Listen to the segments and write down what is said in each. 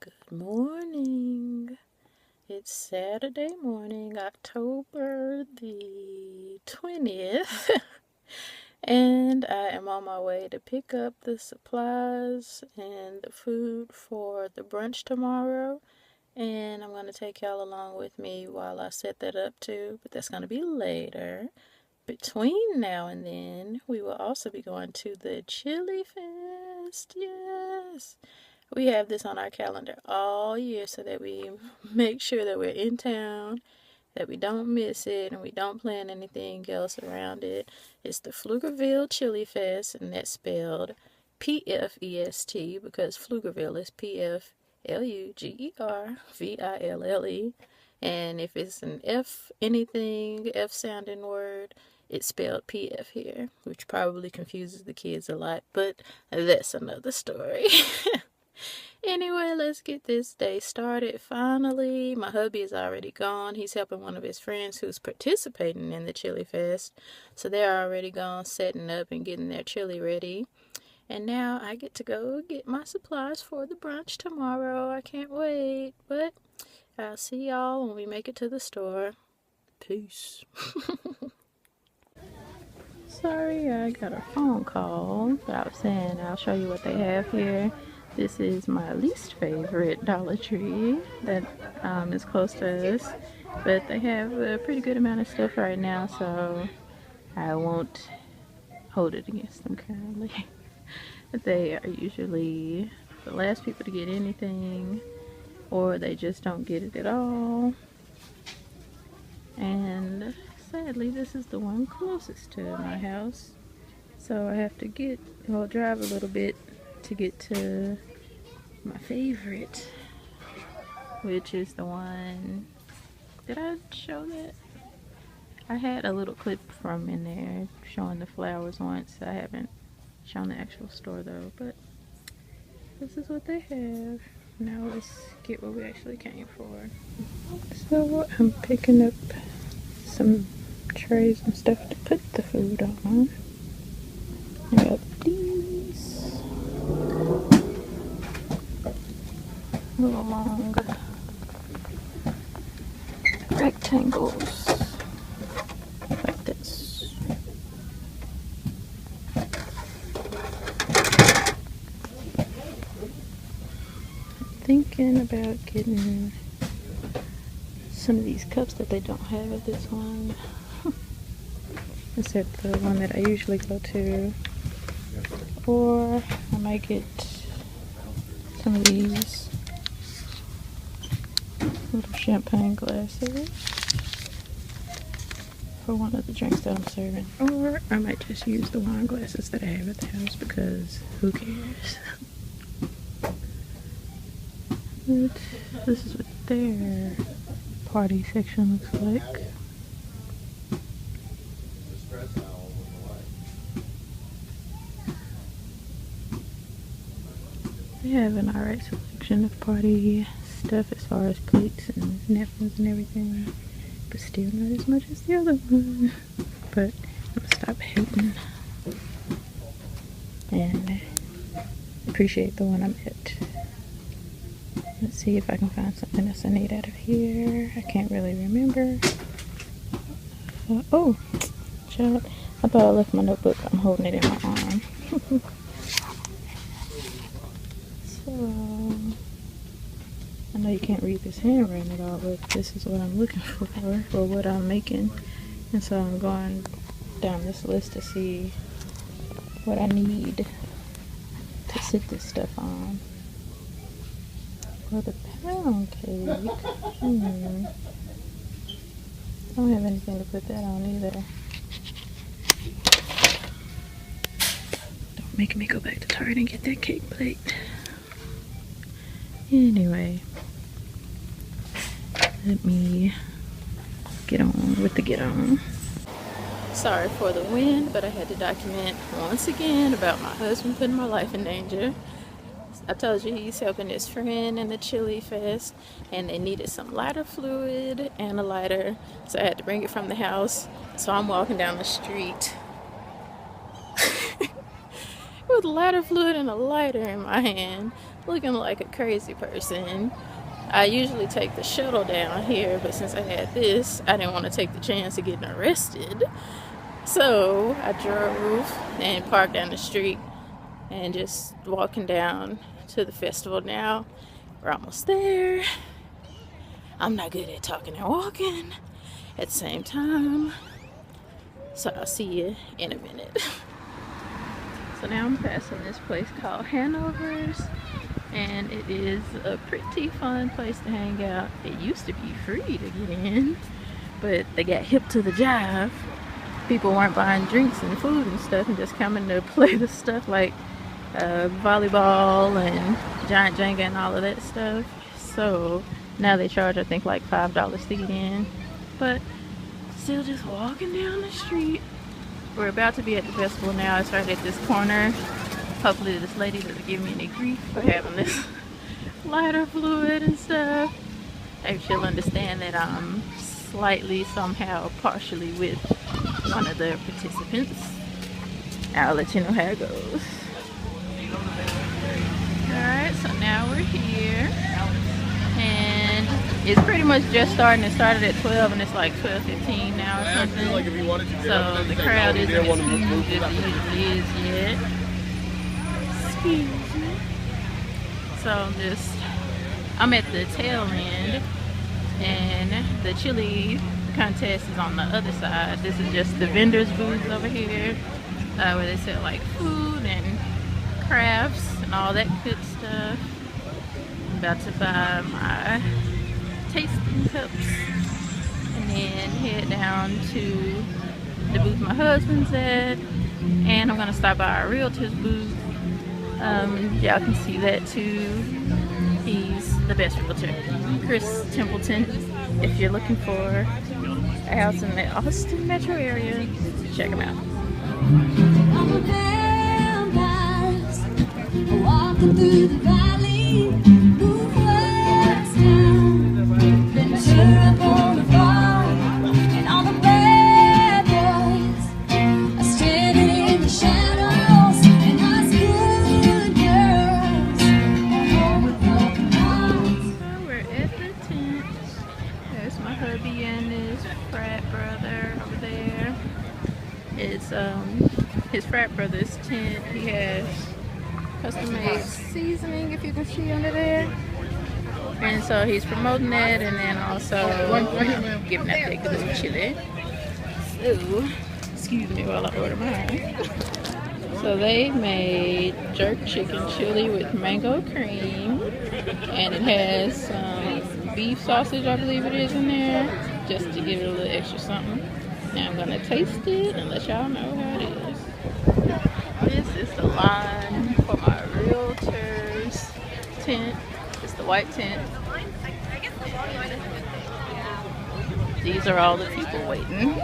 Good morning. It's Saturday morning, October the 20th, and I am on my way to pick up the supplies and the food for the brunch tomorrow. And I'm going to take y'all along with me while I set that up too, but that's going to be later. Between now and then, we will also be going to the Chili Fest. Yes! We have this on our calendar all year so that we make sure that we're in town, that we don't miss it, and we don't plan anything else around it. It's the Pflugerville Chili Fest, and that's spelled P-F-E-S-T because Pflugerville is P-F-L-U-G-E-R-V-I-L-L-E. And if it's an F anything, F sounding word, it's spelled PF here, which probably confuses the kids a lot, but that's another story. Anyway, let's get this day started. Finally, my hubby is already gone. He's helping one of his friends who's participating in the Chili Fest. So they're already gone, setting up and getting their chili ready. And now I get to go get my supplies for the brunch tomorrow. I can't wait. But I'll see y'all when we make it to the store. Peace. Sorry, I got a phone call. But I was saying I'll show you what they have here. This is my least favorite Dollar Tree that is close to us, but they have a pretty good amount of stuff right now, so I won't hold it against them currently. But they are usually the last people to get anything, or they just don't get it at all. And sadly, this is the one closest to my house, so I have to drive a little bit to get to my favorite, which is the one. Did I show that? I had a little clip from in there showing the flowers once. I haven't shown the actual store though, but this is what they have. Now let's get what we actually came for. So I'm picking up some trays and stuff to put the food on. I got these little long rectangles like this. I'm thinking about getting some of these cups that they don't have at this one. Except the one that I usually go to. Or I might get some of these little champagne glasses for one of the drinks that I'm serving. Or I might just use the wine glasses that I have at the house because who cares? But this is what their party section looks like. They have an alright selection of party stuff as far as plates and napkins and everything, but still not as much as the other one. But I'm gonna stop hating and appreciate the one I'm at. Let's see if I can find something else I need out of here. I can't really remember. Oh, child, I thought I left my notebook. I'm holding it in my arm. So, I know you can't read this handwriting at all, but this is what I'm looking for, or what I'm making. And so I'm going down this list to see what I need to sit this stuff on. For the pound cake, I don't have anything to put that on either. Don't make me go back to Target and get that cake plate. Anyway, let me get on with the get on. Sorry for the wind, but I had to document once again about my husband putting my life in danger. I told you he's helping his friend in the Chili Fest, and they needed some lighter fluid and a lighter, so I had to bring it from the house. So I'm walking down the street with lighter fluid and a lighter in my hand looking like a crazy person. I usually take the shuttle down here, but since I had this, I didn't want to take the chance of getting arrested. So I drove and parked down the street and just walking down to the festival now. We're almost there. I'm not good at talking and walking at the same time. So I'll see you in a minute. So now I'm passing this place called Hanover's, and it is a pretty fun place to hang out. It used to be free to get in, but they got hip to the jive. People weren't buying drinks and food and stuff and just coming to play the stuff like volleyball and giant Jenga and all of that stuff. So now they charge, I think, like $5 to get in, but still just walking down the street. We're about to be at the festival now. It's right at this corner. Hopefully this lady doesn't give me any grief for having this lighter fluid and stuff. Maybe she'll understand that I'm slightly, somehow, partially with one of the participants. I'll let you know how it goes. Alright, so now we're here. And it's pretty much just starting. It started at 12 and it's like 12:15 now or something. So the crowd isn't as huge as it usually is yet. Excuse me. So I'm at the tail end, and the chili contest is on the other side. This is just the vendors booths over here, where they sell like food and crafts and all that good stuff. I'm about to buy my tasting cups and then head down to the booth my husband's at, and I'm gonna stop by our realtor's booth. Y'all can see that too. He's the best realtor, Chris Templeton. If you're looking for a house in the Austin metro area, check him out. Walking through the valley, move west down, then cheer up on the farm, and all the bad boys are standing in the shadows, and us good girls are home with broken hearts. So we're at the tent. There's my hubby and his frat brother over there. It's his frat brother's tent. He has custom made seasoning, if you can see under there, and so he's promoting that, and then also giving that big little chili. So excuse me while I order mine. So they made jerk chicken chili with mango cream, and it has some beef sausage, I believe it is, in there, just to give it a little extra something. Now I'm gonna taste it and let y'all know how it is. This is the line for my realtor's tent. It's the white tent. These are all the people waiting.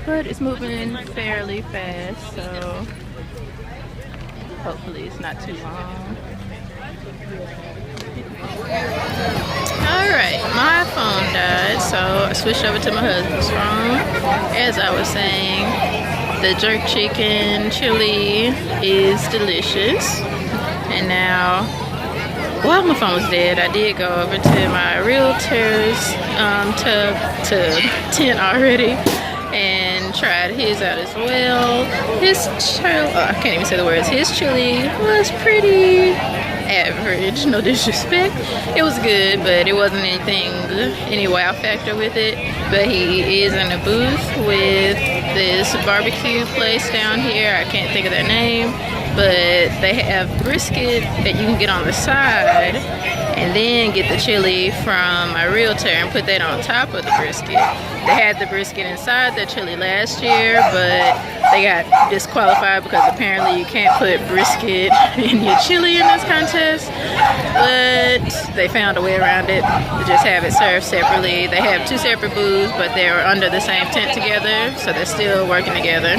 But it's moving fairly fast, so hopefully it's not too long. Alright, my phone died, so I switched over to my husband's phone. As I was saying, the jerk chicken chili is delicious. And now, while my phone was dead, I did go over to my realtor's tent already and tried his out as well. His chili, I can't even say the words. His chili was pretty average, no disrespect. It was good, but it wasn't any wow factor with it. But he is in a booth with this barbecue place down here. I can't think of their name, but they have brisket that you can get on the side and then get the chili from my realtor and put that on top of the brisket. They had the brisket inside the chili last year, but they got disqualified because apparently you can't put brisket in your chili in this contest. But they found a way around it to just have it served separately. They have two separate booths, but they're under the same tent together, so they're still working together.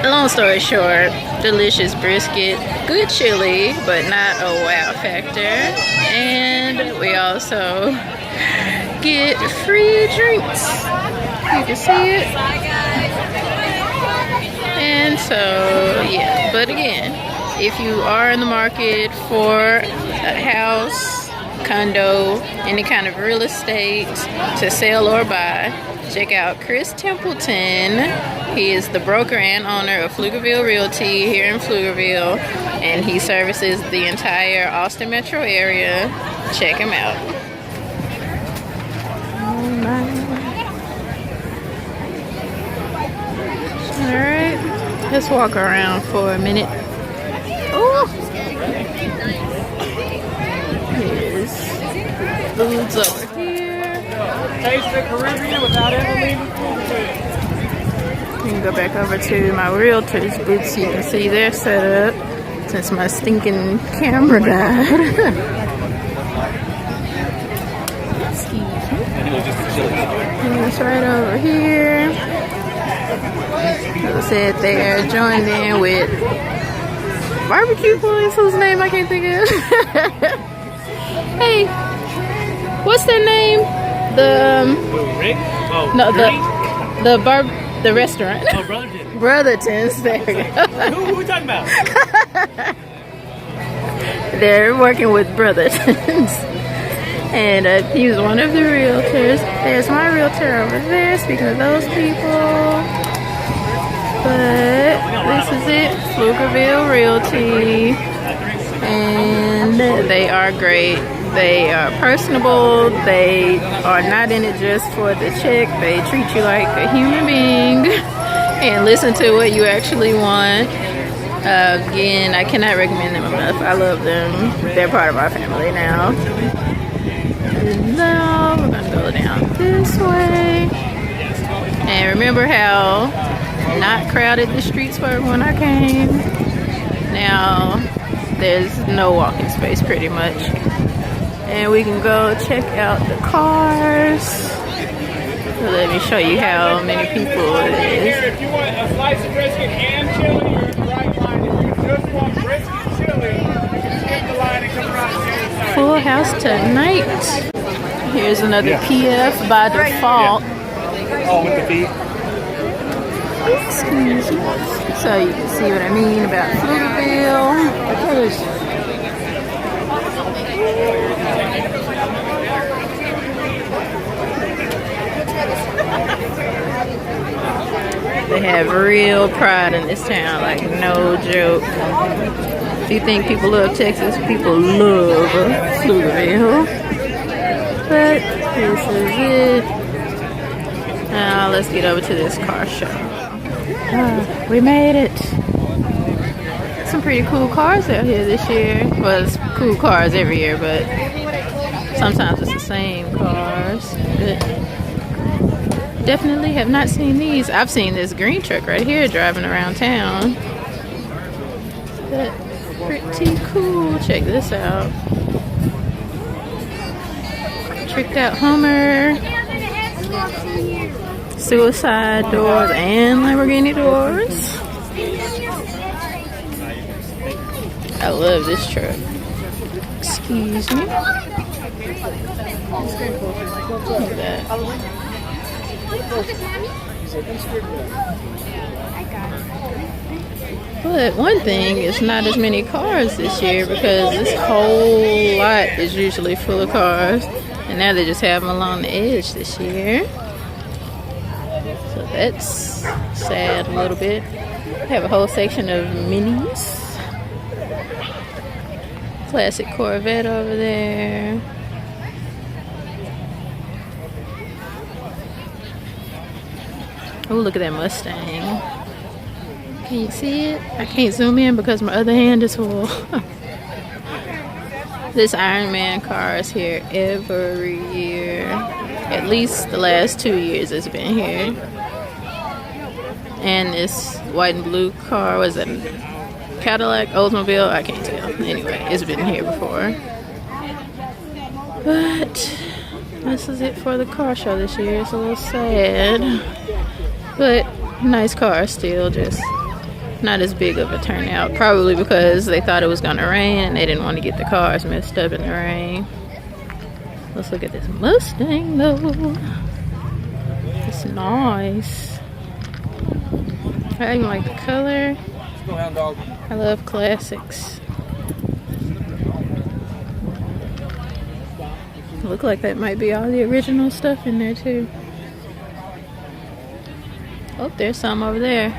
Long story short, delicious brisket, good chili, but not a wow factor. And we also get free drinks. You can see it. And so, yeah, but again, if you are in the market for a house, condo, any kind of real estate to sell or buy, check out Chris Templeton. He is the broker and owner of Pflugerville Realty here in Pflugerville, and he services the entire Austin metro area. Check him out. Alright, let's walk around for a minute. Oh! Here's foods over here. Taste the Caribbean without ever leaving. We can go back over to my realtor's booth so you can see their setup since my stinking camera died. Excuse me. And it's right over here. As I said, they are joined in with barbecue boys whose name I can't think of. Hey, what's their name? Rick? Oh, no, the restaurant. Oh, Brotherton. Brotherton's. There we go. Who are we talking about? They're working with Brotherton's. And he was one of the realtors. There's my realtor over there, speaking of those people. But this is it, Pflugerville Realty. And they are great. They are personable. They are not in it just for the check. They treat you like a human being and listen to what you actually want. Again, I cannot recommend them enough. I love them. They're part of our family now. And now we're gonna go down this way. And remember how not crowded the streets were when I came? Now there's no walking space pretty much. And we can go check out the cars. So let me show you how many people it is. If you want a slice of brisket and chili, you're in the right line. If you just want brisket chili, you can skip the line and come around the other side. Full house tonight. Here's another PF by default. Oh, with the beef? Excuse me. So you can see what I mean about Pflugerville. They have real pride in this town, like no joke. If you think people love Texas, people love Pflugerville. But this is it. Now let's get over to this car show. We made it. Some pretty cool cars out here this year. Well, it's cool cars every year, but sometimes it's the same cars. But definitely have not seen these. I've seen this green truck right here driving around town. But pretty cool. Check this out. Tricked out Hummer. Suicide doors and Lamborghini doors. I love this truck. Excuse me. Look at that. But one thing, it's not as many cars this year because this whole lot is usually full of cars. And now they just have them along the edge this year. So that's sad a little bit. They have a whole section of minis. Classic Corvette over there. Oh, look at that Mustang. Can you see it? I can't zoom in because my other hand is full. This Iron Man car is here every year. At least the last 2 years it's been here. And this white and blue car, was it Cadillac, Oldsmobile? I can't tell. Anyway, it's been here before. But this is it for the car show this year. It's a little sad. But nice car still, just not as big of a turnout. Probably because they thought it was going to rain and they didn't want to get the cars messed up in the rain. Let's look at this Mustang though. It's nice. I even like the color. Let's go, hound dog. I love classics. Look like that might be all the original stuff in there too. Oh, there's some over there.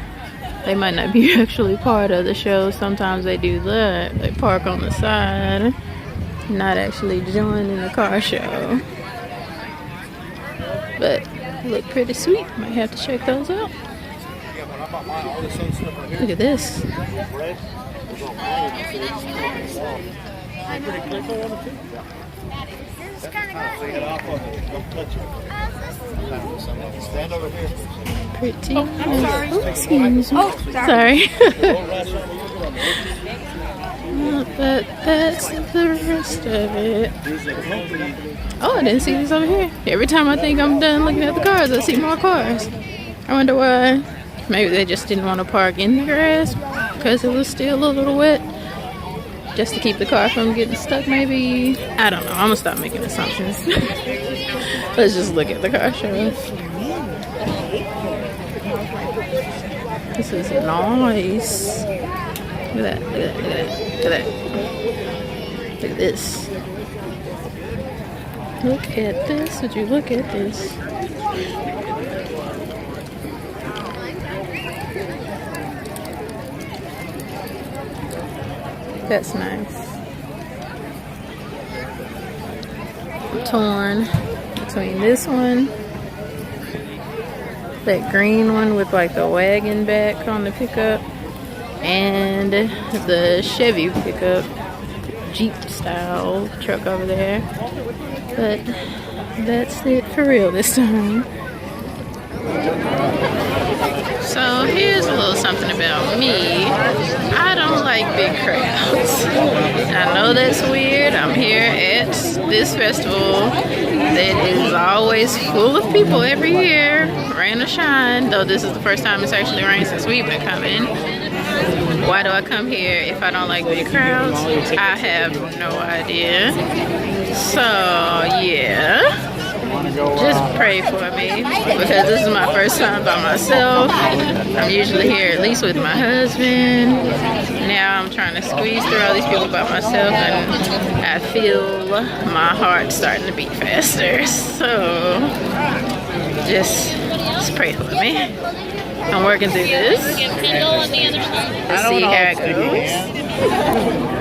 They might not be actually part of the show. Sometimes they do that. They park on the side, not actually joining the car show. But look pretty sweet. Might have to check those out. Look at this. Stand over here. Pretty. Oh, I'm sorry. Oh, excuse me. Oh, sorry. But that's the rest of it. Oh, I didn't see these over here. Every time I think I'm done looking at the cars, I see more cars. I wonder why. Maybe they just didn't want to park in the grass because it was still a little wet. Just to keep the car from getting stuck, maybe. I don't know. I'm gonna stop making assumptions. Let's just look at the car show. This is nice. Look at that, look at that, look at that, look at that. Look at this. Look at this. Would you look at this? That's nice. I'm torn between this one, that green one with like the wagon back on the pickup, and the Chevy pickup, Jeep style truck over there. But that's it for real this time. So here's a little something about me. I don't like big crowds. I know that's weird. I'm here at this festival that is always full of people every year. Rain or shine, though this is the first time it's actually rained since we've been coming. Why do I come here if I don't like big crowds? I have no idea. So yeah. Just pray for me because this is my first time by myself. I'm usually here at least with my husband. Now I'm trying to squeeze through all these people by myself, and I feel my heart starting to beat faster. So just pray for me. I'm working through this. Let's see how it goes.